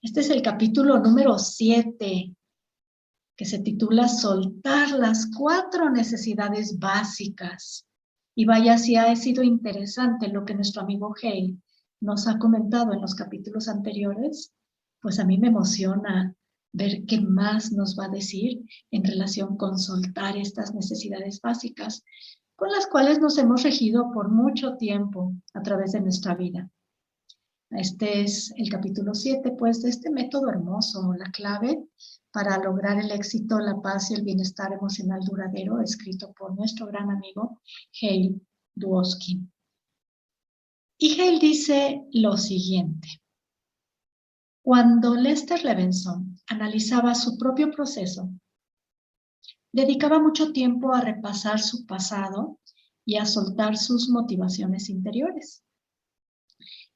Este es el capítulo número 7, que se titula Soltar las 4 necesidades básicas. Y vaya, si ha sido interesante lo que nuestro amigo Hale nos ha comentado en los capítulos anteriores, pues a mí me emociona ver qué más nos va a decir en relación con soltar estas necesidades básicas, con las cuales nos hemos regido por mucho tiempo a través de nuestra vida. Este es el capítulo 7, pues, de este método hermoso, la clave para lograr el éxito, la paz y el bienestar emocional duradero, escrito por nuestro gran amigo Hale Dwosky. Y Hale dice lo siguiente: cuando Lester Levinson analizaba su propio proceso, dedicaba mucho tiempo a repasar su pasado y a soltar sus motivaciones interiores.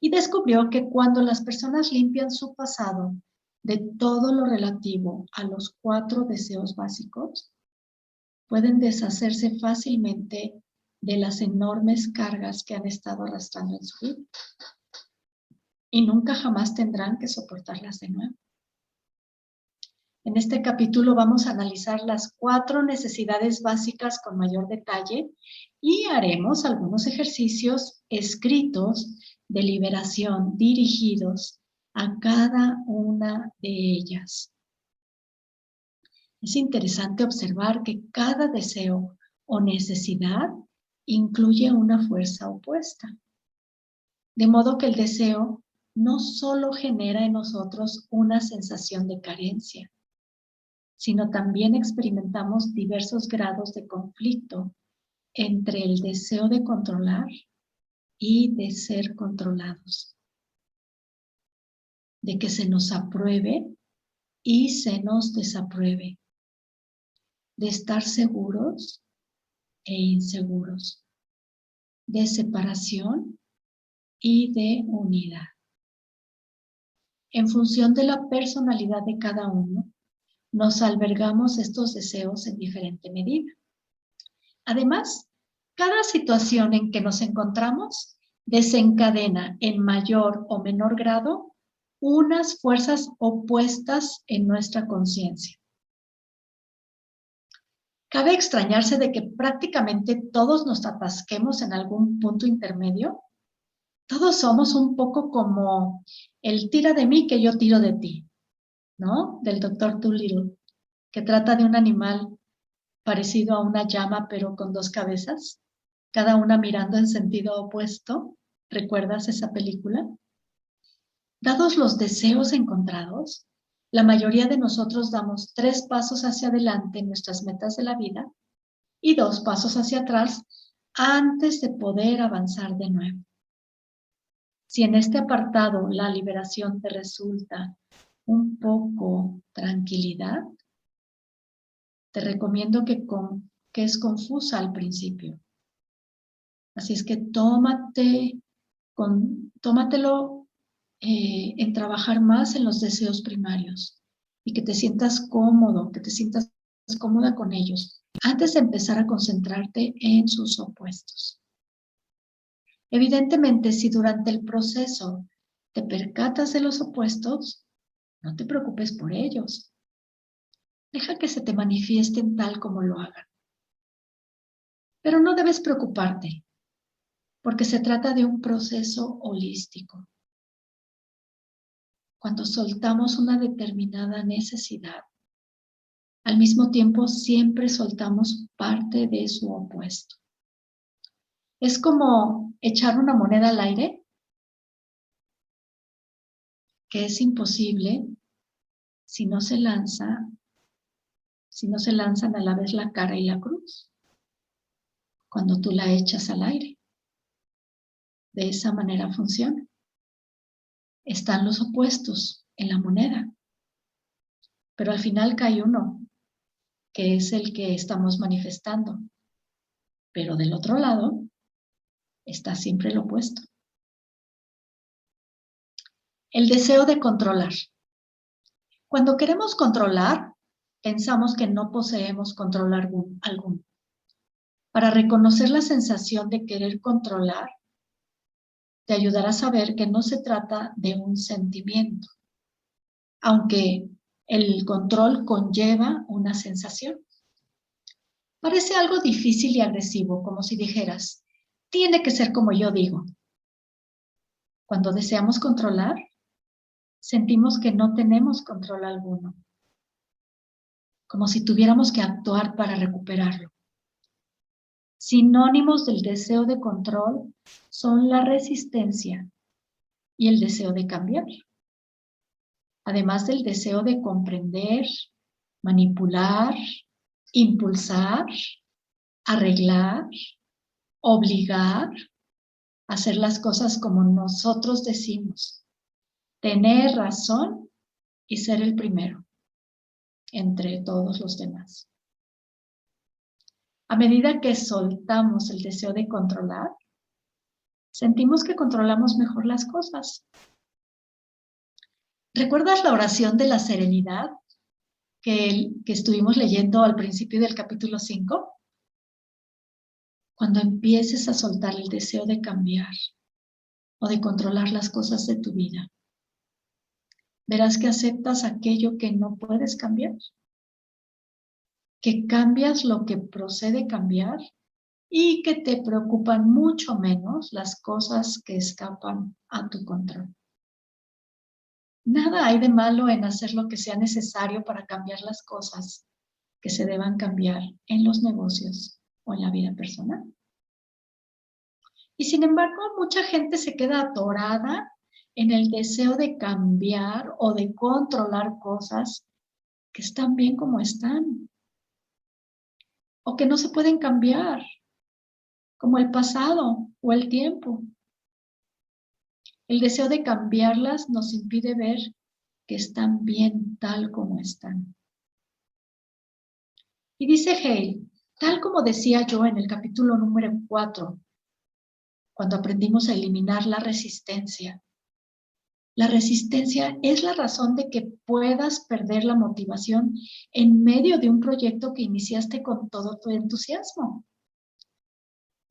Y descubrió que cuando las personas limpian su pasado de todo lo relativo a los 4 deseos básicos, pueden deshacerse fácilmente de las enormes cargas que han estado arrastrando en su vida. Y nunca jamás tendrán que soportarlas de nuevo. En este capítulo vamos a analizar las 4 necesidades básicas con mayor detalle y haremos algunos ejercicios escritos de liberación dirigidos a cada una de ellas. Es interesante observar que cada deseo o necesidad incluye una fuerza opuesta. De modo que el deseo no solo genera en nosotros una sensación de carencia, sino también experimentamos diversos grados de conflicto entre el deseo de controlar y de ser controlados, de que se nos apruebe y se nos desapruebe, de estar seguros e inseguros, de separación y de unidad. En función de la personalidad de cada uno, nos albergamos estos deseos en diferente medida. Además, cada situación en que nos encontramos desencadena en mayor o menor grado unas fuerzas opuestas en nuestra conciencia. ¿Cabe extrañarse de que prácticamente todos nos atasquemos en algún punto intermedio? Todos somos un poco como el tira de mí que yo tiro de ti, ¿no? Del Dr. Dolittle, que trata de un animal parecido a una llama pero con 2 cabezas, cada una mirando en sentido opuesto. ¿Recuerdas esa película? Dados los deseos encontrados, la mayoría de nosotros damos 3 pasos hacia adelante en nuestras metas de la vida y 2 pasos hacia atrás antes de poder avanzar de nuevo. Si en este apartado la liberación te resulta un poco tranquilidad, te recomiendo que es confusa al principio. Así es que tómatelo en trabajar más en los deseos primarios y que te sientas cómodo, que te sientas cómoda con ellos, antes de empezar a concentrarte en sus opuestos. Evidentemente, si durante el proceso te percatas de los opuestos, no te preocupes por ellos. Deja que se te manifiesten tal como lo hagan. Pero no debes preocuparte, porque se trata de un proceso holístico. Cuando soltamos una determinada necesidad, al mismo tiempo siempre soltamos parte de su opuesto. Es como echar una moneda al aire, que es imposible si no se lanzan a la vez la cara y la cruz, cuando tú la echas al aire. De esa manera funciona. Están los opuestos en la moneda, pero al final cae uno, que es el que estamos manifestando. Pero del otro lado está siempre el opuesto. El deseo de controlar. Cuando queremos controlar, pensamos que no poseemos control alguno. Para reconocer la sensación de querer controlar, te ayudará a saber que no se trata de un sentimiento, aunque el control conlleva una sensación. Parece algo difícil y agresivo, como si dijeras, tiene que ser como yo digo. Cuando deseamos controlar, sentimos que no tenemos control alguno, como si tuviéramos que actuar para recuperarlo. Sinónimos del deseo de control son la resistencia y el deseo de cambiar, además del deseo de comprender, manipular, impulsar, arreglar, obligar, hacer las cosas como nosotros decimos, tener razón y ser el primero entre todos los demás. A medida que soltamos el deseo de controlar, sentimos que controlamos mejor las cosas. ¿Recuerdas la oración de la serenidad que estuvimos leyendo al principio del capítulo 5? Cuando empieces a soltar el deseo de cambiar o de controlar las cosas de tu vida, verás que aceptas aquello que no puedes cambiar, que cambias lo que procede cambiar y que te preocupan mucho menos las cosas que escapan a tu control. Nada hay de malo en hacer lo que sea necesario para cambiar las cosas que se deban cambiar en los negocios o en la vida personal. Y sin embargo, mucha gente se queda atorada en el deseo de cambiar o de controlar cosas que están bien como están o que no se pueden cambiar, como el pasado o el tiempo. El deseo de cambiarlas nos impide ver que están bien tal como están. Y dice Hale, tal como decía yo en el capítulo número 4, cuando aprendimos a eliminar la resistencia. La resistencia es la razón de que puedas perder la motivación en medio de un proyecto que iniciaste con todo tu entusiasmo.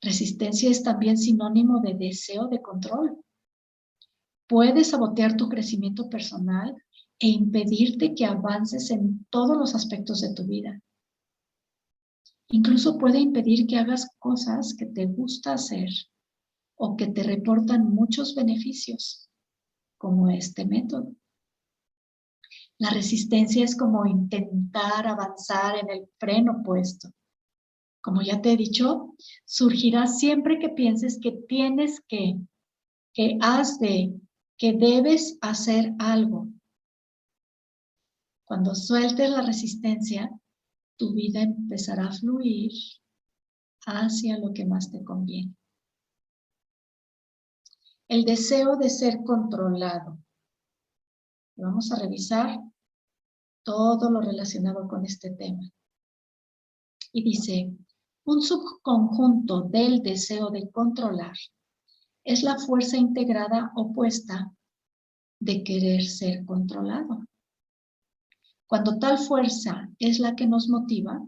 Resistencia es también sinónimo de deseo de control. Puede sabotear tu crecimiento personal e impedirte que avances en todos los aspectos de tu vida. Incluso puede impedir que hagas cosas que te gusta hacer o que te reportan muchos beneficios, como este método. La resistencia es como intentar avanzar en el freno puesto. Como ya te he dicho, surgirá siempre que pienses que tienes que has de, que debes hacer algo. Cuando sueltes la resistencia, tu vida empezará a fluir hacia lo que más te conviene. El deseo de ser controlado. Vamos a revisar todo lo relacionado con este tema. Y dice, un subconjunto del deseo de controlar es la fuerza integrada opuesta de querer ser controlado. Cuando tal fuerza es la que nos motiva,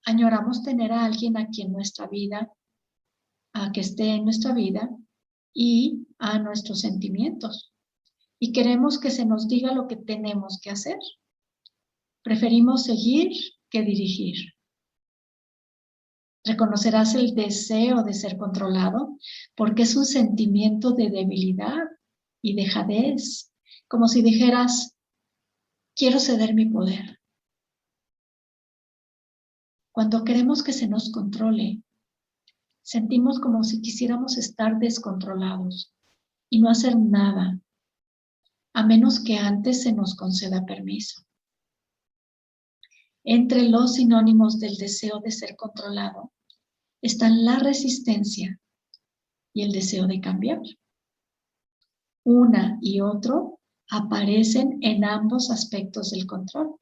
añoramos tener a alguien a quien nuestra vida, a que esté en nuestra vida y a nuestros sentimientos. Y queremos que se nos diga lo que tenemos que hacer. Preferimos seguir que dirigir. Reconocerás el deseo de ser controlado porque es un sentimiento de debilidad y dejadez, como si dijeras, quiero ceder mi poder. Cuando queremos que se nos controle, sentimos como si quisiéramos estar descontrolados y no hacer nada, a menos que antes se nos conceda permiso. Entre los sinónimos del deseo de ser controlado están la resistencia y el deseo de cambiar. Una y otro aparecen en ambos aspectos del control.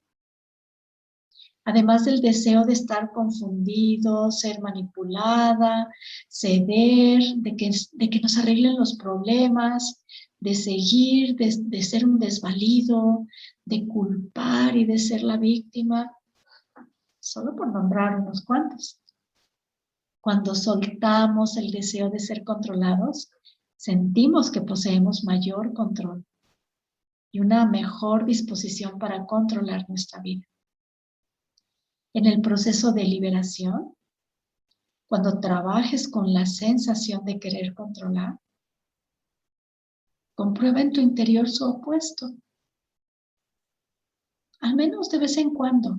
Además del deseo de estar confundido, ser manipulada, ceder, de que nos arreglen los problemas, de seguir, de ser un desvalido, de culpar y de ser la víctima, solo por nombrar unos cuantos. Cuando soltamos el deseo de ser controlados, sentimos que poseemos mayor control. y una mejor disposición para controlar nuestra vida. En el proceso de liberación, cuando trabajes con la sensación de querer controlar, comprueba en tu interior su opuesto, al menos de vez en cuando.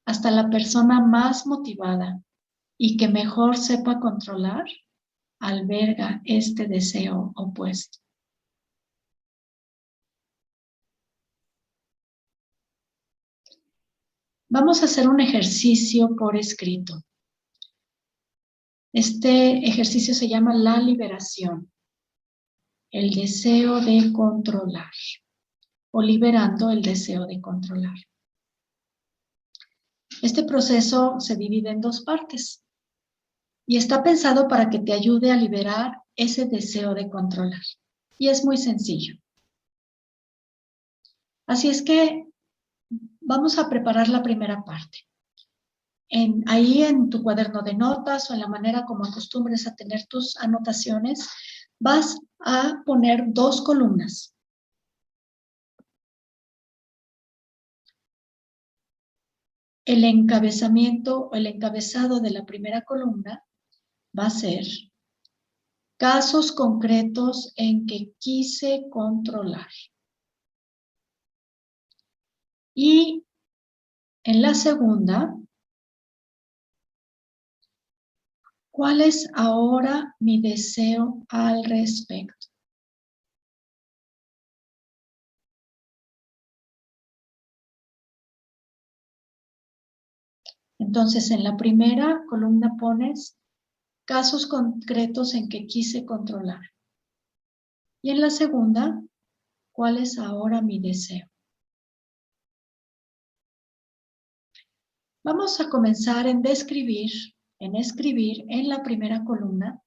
Hasta la persona más motivada y que mejor sepa controlar, alberga este deseo opuesto. Vamos a hacer un ejercicio por escrito. Este ejercicio se llama la liberación, el deseo de controlar o liberando el deseo de controlar. Este proceso se divide en dos partes y está pensado para que te ayude a liberar ese deseo de controlar. Y es muy sencillo. Así es que vamos a preparar la primera parte. Ahí en tu cuaderno de notas o en la manera como acostumbres a tener tus anotaciones, vas a poner dos columnas. El encabezamiento o el encabezado de la primera columna va a ser casos concretos en que quise controlar. Y en la segunda, ¿cuál es ahora mi deseo al respecto? Entonces, en la primera columna pones casos concretos en que quise controlar. Y en la segunda, ¿cuál es ahora mi deseo? Vamos a comenzar en escribir en la primera columna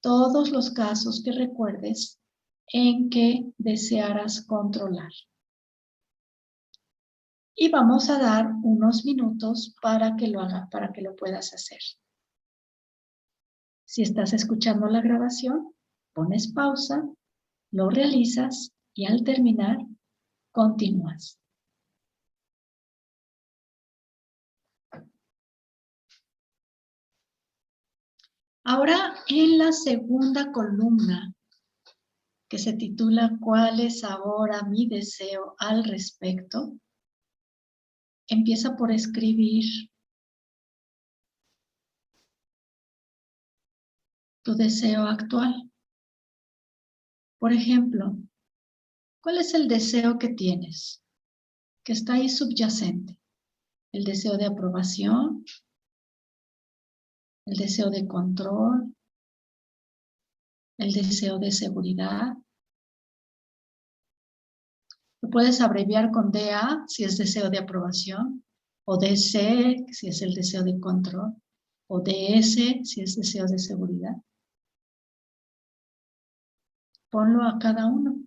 todos los casos que recuerdes en que desearas controlar. Y vamos a dar unos minutos para que lo puedas hacer. Si estás escuchando la grabación, pones pausa, lo realizas y al terminar, continúas. Ahora, en la segunda columna, que se titula ¿Cuál es ahora mi deseo al respecto? Empieza por escribir tu deseo actual. Por ejemplo, ¿cuál es el deseo que tienes? Que está ahí subyacente. El deseo de aprobación, el deseo de control, el deseo de seguridad. Lo puedes abreviar con DA si es deseo de aprobación, o DC si es el deseo de control, o DS si es deseo de seguridad. Ponlo a cada uno.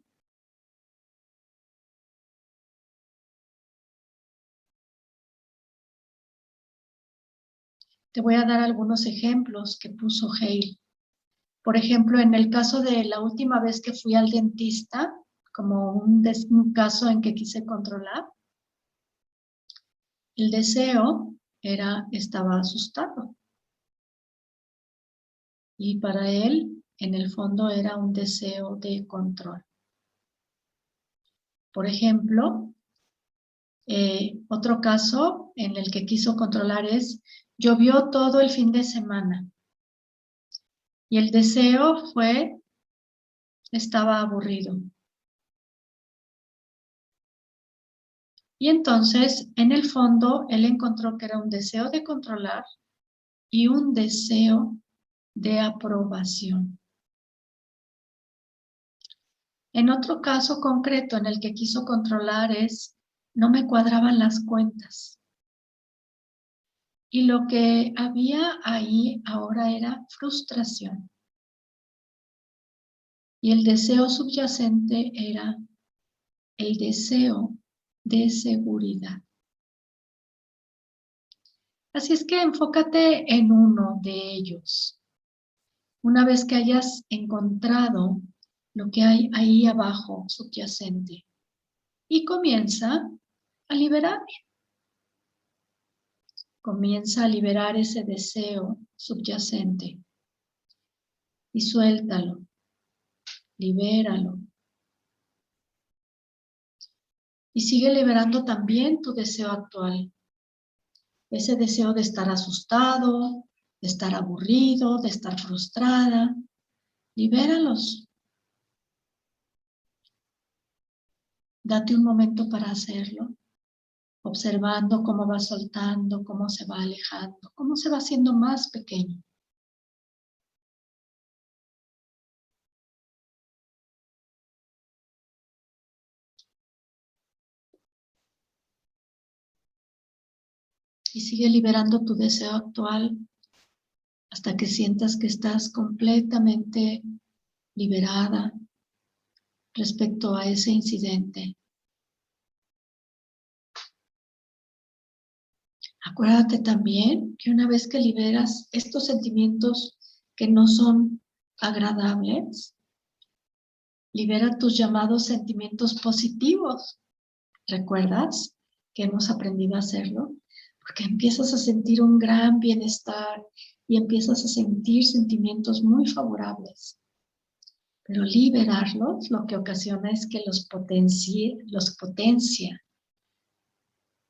Te voy a dar algunos ejemplos que puso Hale. Por ejemplo, en el caso de la última vez que fui al dentista, como un caso en que quise controlar, el deseo estaba asustado. Y para él, en el fondo, era un deseo de control. Por ejemplo, otro caso en el que quiso controlar es, llovió todo el fin de semana. Y el deseo estaba aburrido. Y entonces, en el fondo, él encontró que era un deseo de controlar y un deseo de aprobación. En otro caso concreto en el que quiso controlar no me cuadraban las cuentas. Y lo que había ahí ahora era frustración. Y el deseo subyacente era el deseo de seguridad. Así es que enfócate en uno de ellos. Una vez que hayas encontrado lo que hay ahí abajo, subyacente. Y comienza a liberar. Comienza a liberar ese deseo subyacente. Y suéltalo. Libéralo. Y sigue liberando también tu deseo actual. Ese deseo de estar asustado, de estar aburrido, de estar frustrada. Libéralos. Date un momento para hacerlo, observando cómo va soltando, cómo se va alejando, cómo se va haciendo más pequeño. Y sigue liberando tu deseo actual hasta que sientas que estás completamente liberada respecto a ese incidente. Acuérdate también que una vez que liberas estos sentimientos que no son agradables, libera tus llamados sentimientos positivos. ¿Recuerdas que hemos aprendido a hacerlo? Porque empiezas a sentir un gran bienestar y empiezas a sentir sentimientos muy favorables. Pero liberarlos lo que ocasiona es que los potencia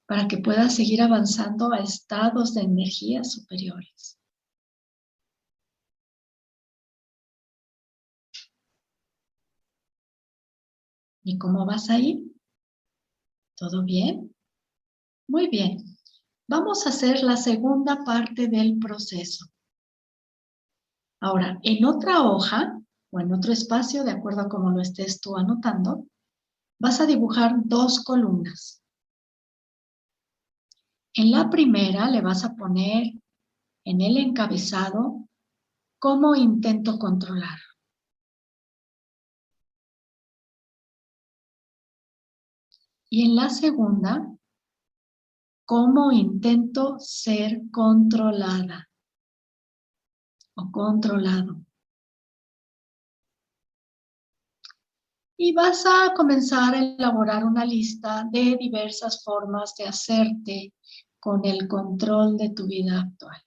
para que puedas seguir avanzando a estados de energía superiores. ¿Y cómo vas ahí? ¿Todo bien? Muy bien. Vamos a hacer la segunda parte del proceso. Ahora, en otra hoja o en otro espacio, de acuerdo a cómo lo estés tú anotando, vas a dibujar 2 columnas. En la primera le vas a poner en el encabezado cómo intento controlar. Y en la segunda, cómo intento ser controlada o controlado. Y vas a comenzar a elaborar una lista de diversas formas de hacerte con el control de tu vida actual.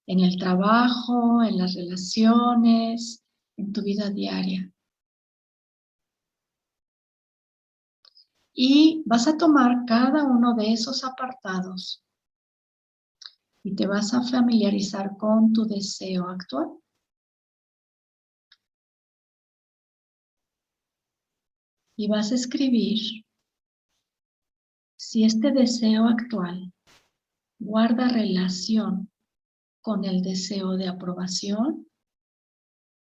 En el trabajo, en las relaciones, en tu vida diaria. Y vas a tomar cada uno de esos apartados y te vas a familiarizar con tu deseo actual. Y vas a escribir si este deseo actual guarda relación con el deseo de aprobación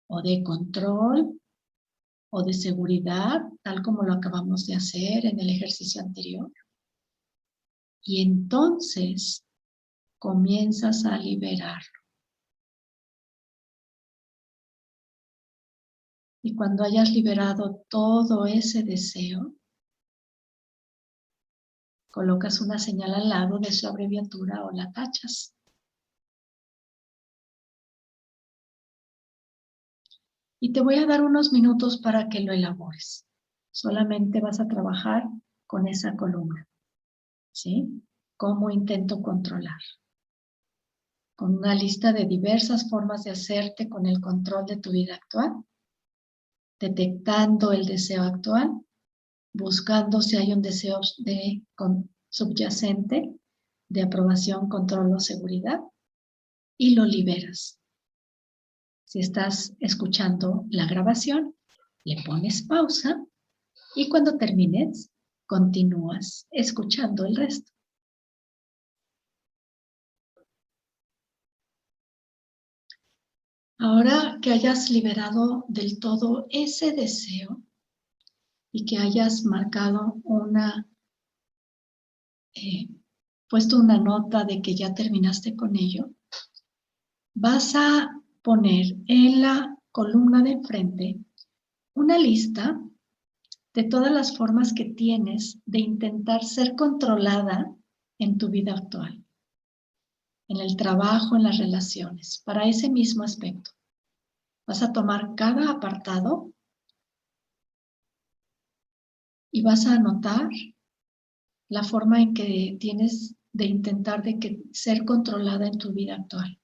o de control o de seguridad, tal como lo acabamos de hacer en el ejercicio anterior. Y entonces comienzas a liberarlo. Y cuando hayas liberado todo ese deseo, colocas una señal al lado de su abreviatura o la tachas. Y te voy a dar unos minutos para que lo elabores. Solamente vas a trabajar con esa columna, ¿sí? ¿Cómo intento controlar? Con una lista de diversas formas de hacerte con el control de tu vida actual, detectando el deseo actual, buscando si hay un deseo subyacente de aprobación, control o seguridad, y lo liberas. Si estás escuchando la grabación, le pones pausa y cuando termines, continúas escuchando el resto. Ahora que hayas liberado del todo ese deseo y que hayas marcado puesto una nota de que ya terminaste con ello, vas a poner en la columna de enfrente una lista de todas las formas que tienes de intentar ser controlada en tu vida actual, en el trabajo, en las relaciones, para ese mismo aspecto. Vas a tomar cada apartado y vas a anotar la forma en que tienes de intentar ser controlada en tu vida actual.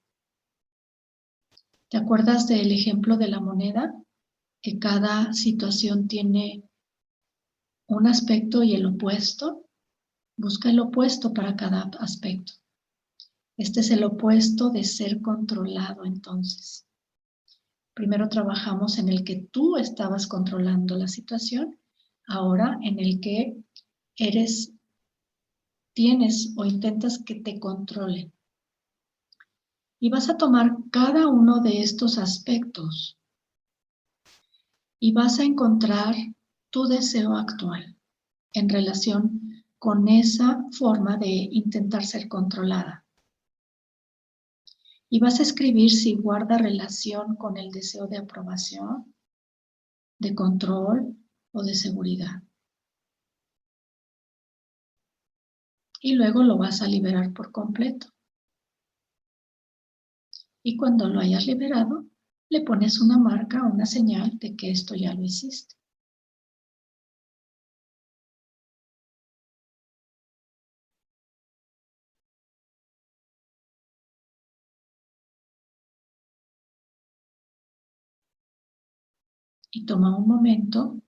¿Te acuerdas del ejemplo de la moneda? Que cada situación tiene un aspecto y el opuesto. Busca el opuesto para cada aspecto. Este es el opuesto de ser controlado, entonces. Primero trabajamos en el que tú estabas controlando la situación, ahora en el que tienes o intentas que te controlen. Y vas a tomar cada uno de estos aspectos y vas a encontrar tu deseo actual en relación con esa forma de intentar ser controlada. Y vas a escribir si guarda relación con el deseo de aprobación, de control o de seguridad. Y luego lo vas a liberar por completo. Y cuando lo hayas liberado, le pones una marca, una señal de que esto ya lo hiciste. Y toma un momento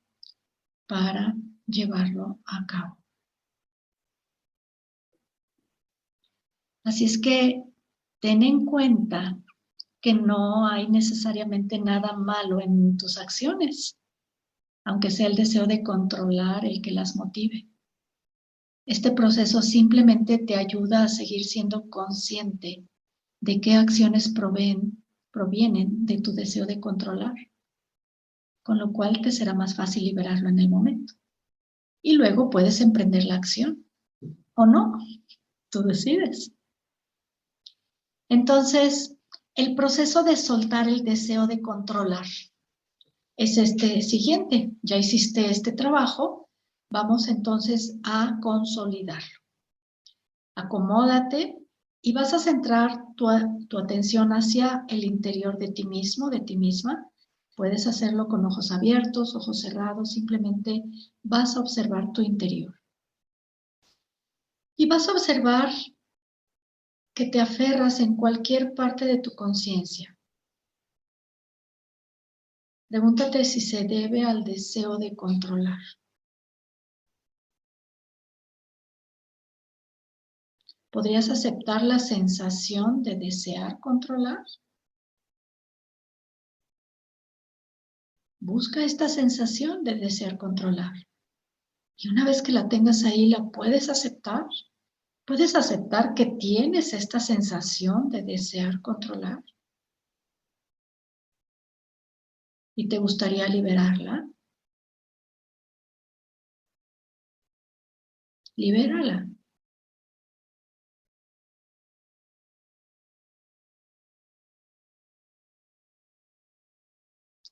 para llevarlo a cabo. Así es que ten en cuenta que no hay necesariamente nada malo en tus acciones, aunque sea el deseo de controlar el que las motive. Este proceso simplemente te ayuda a seguir siendo consciente de qué acciones provienen de tu deseo de controlar, con lo cual te será más fácil liberarlo en el momento. Y luego puedes emprender la acción, o no, tú decides. Entonces, el proceso de soltar el deseo de controlar es este siguiente. Ya hiciste este trabajo, vamos entonces a consolidarlo. Acomódate y vas a centrar tu atención hacia el interior de ti mismo, de ti misma. Puedes hacerlo con ojos abiertos, ojos cerrados, simplemente vas a observar tu interior. Y vas a observar que te aferras en cualquier parte de tu conciencia. Pregúntate si se debe al deseo de controlar. ¿Podrías aceptar la sensación de desear controlar? Busca esta sensación de desear controlar. Y una vez que la tengas ahí, ¿la puedes aceptar? ¿Puedes aceptar que tienes esta sensación de desear controlar? ¿Y te gustaría liberarla? Libérala.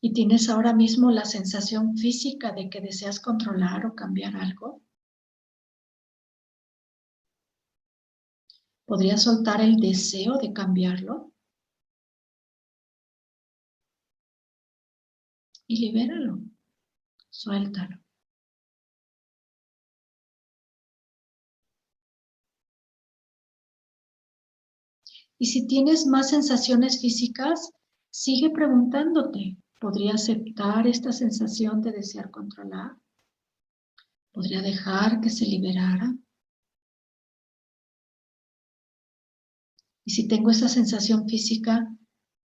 ¿Y tienes ahora mismo la sensación física de que deseas controlar o cambiar algo? ¿Podrías soltar el deseo de cambiarlo? Y libéralo. Suéltalo. Y si tienes más sensaciones físicas, sigue preguntándote, ¿podría aceptar esta sensación de desear controlar? ¿Podría dejar que se liberara? Y si tengo esa sensación física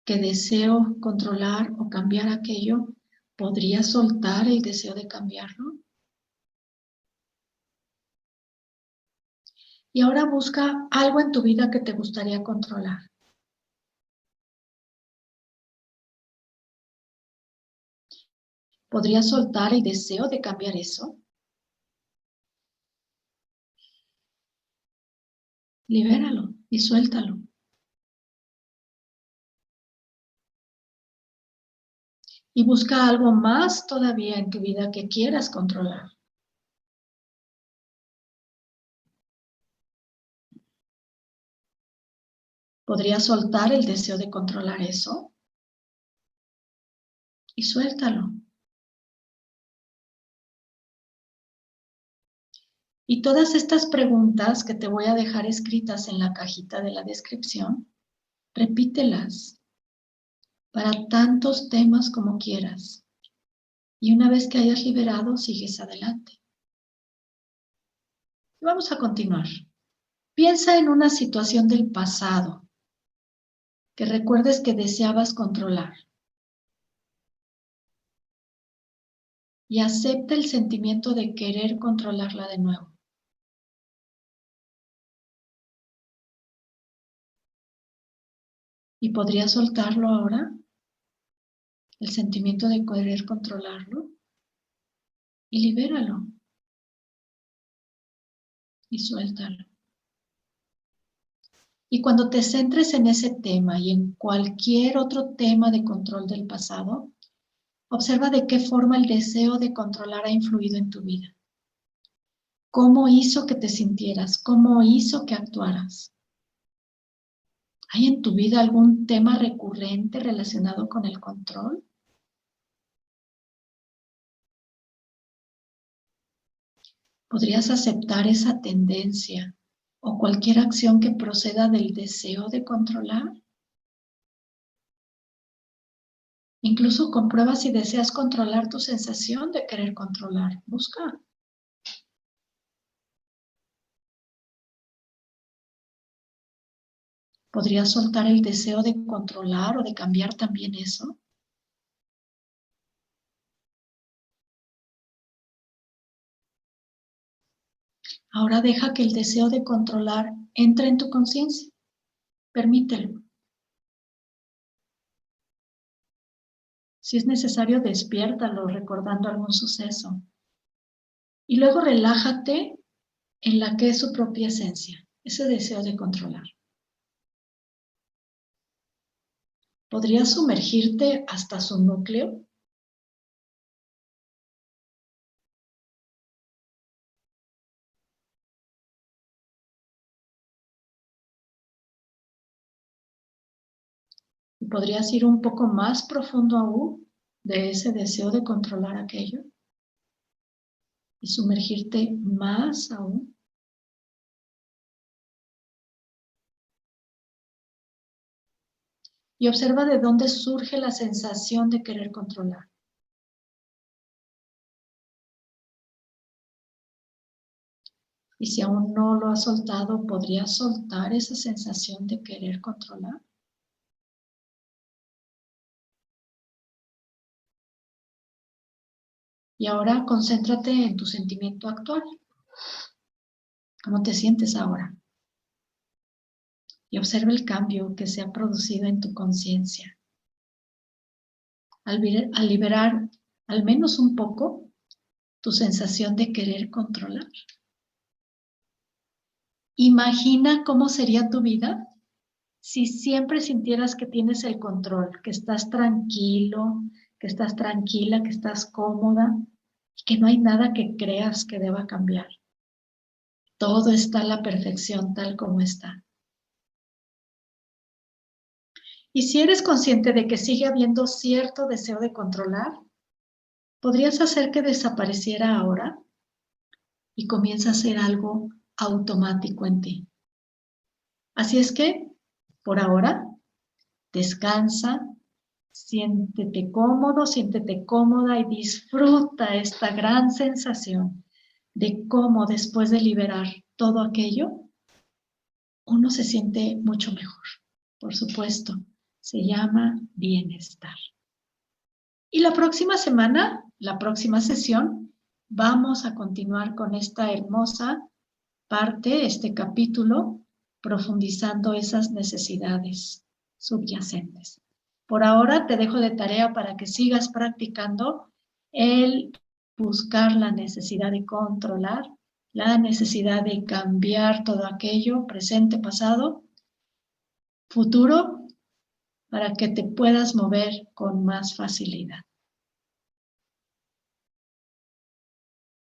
que deseo controlar o cambiar aquello, ¿podría soltar el deseo de cambiarlo? Y ahora busca algo en tu vida que te gustaría controlar. ¿Podrías soltar el deseo de cambiar eso? Libéralo y suéltalo. Y busca algo más todavía en tu vida que quieras controlar. ¿Podrías soltar el deseo de controlar eso? y suéltalo. Y todas estas preguntas que te voy a dejar escritas en la cajita de la descripción, repítelas para tantos temas como quieras. Y una vez que hayas liberado, sigues adelante. Vamos a continuar. Piensa en una situación del pasado que recuerdes que deseabas controlar. Y acepta el sentimiento de querer controlarla de nuevo. ¿Y podrías soltarlo ahora? El sentimiento de querer controlarlo. Y libéralo. Y suéltalo. Y cuando te centres en ese tema y en cualquier otro tema de control del pasado, observa de qué forma el deseo de controlar ha influido en tu vida. ¿Cómo hizo que te sintieras? ¿Cómo hizo que actuaras? ¿Hay en tu vida algún tema recurrente relacionado con el control? ¿Podrías aceptar esa tendencia o cualquier acción que proceda del deseo de controlar? Incluso comprueba si deseas controlar tu sensación de querer controlar. Busca. ¿Podrías soltar el deseo de controlar o de cambiar también eso? Ahora deja que el deseo de controlar entre en tu conciencia. Permítelo. Si es necesario, despiértalo recordando algún suceso. Y luego relájate en la que es su propia esencia, ese deseo de controlar. ¿Podrías sumergirte hasta su núcleo? ¿Y podrías ir un poco más profundo aún de ese deseo de controlar aquello? Y sumergirte más aún. Y observa de dónde surge la sensación de querer controlar. Y si aún no lo has soltado, ¿podrías soltar esa sensación de querer controlar? Y ahora concéntrate en tu sentimiento actual. ¿Cómo te sientes ahora? Y observa el cambio que se ha producido en tu conciencia. Al liberar al menos un poco tu sensación de querer controlar. Imagina cómo sería tu vida si siempre sintieras que tienes el control, que estás tranquilo, que estás tranquila, que estás cómoda y que no hay nada que creas que deba cambiar. Todo está a la perfección tal como está. Y si eres consciente de que sigue habiendo cierto deseo de controlar, podrías hacer que desapareciera ahora y comienza a hacer algo automático en ti. Así es que, por ahora, descansa, siéntete cómodo, siéntete cómoda y disfruta esta gran sensación de cómo después de liberar todo aquello, uno se siente mucho mejor. Por supuesto, se llama bienestar. Y la próxima semana, la próxima sesión, vamos a continuar con esta hermosa parte, este capítulo, profundizando esas necesidades subyacentes. Por ahora te dejo de tarea para que sigas practicando el buscar la necesidad de controlar, la necesidad de cambiar todo aquello, presente, pasado, futuro, para que te puedas mover con más facilidad.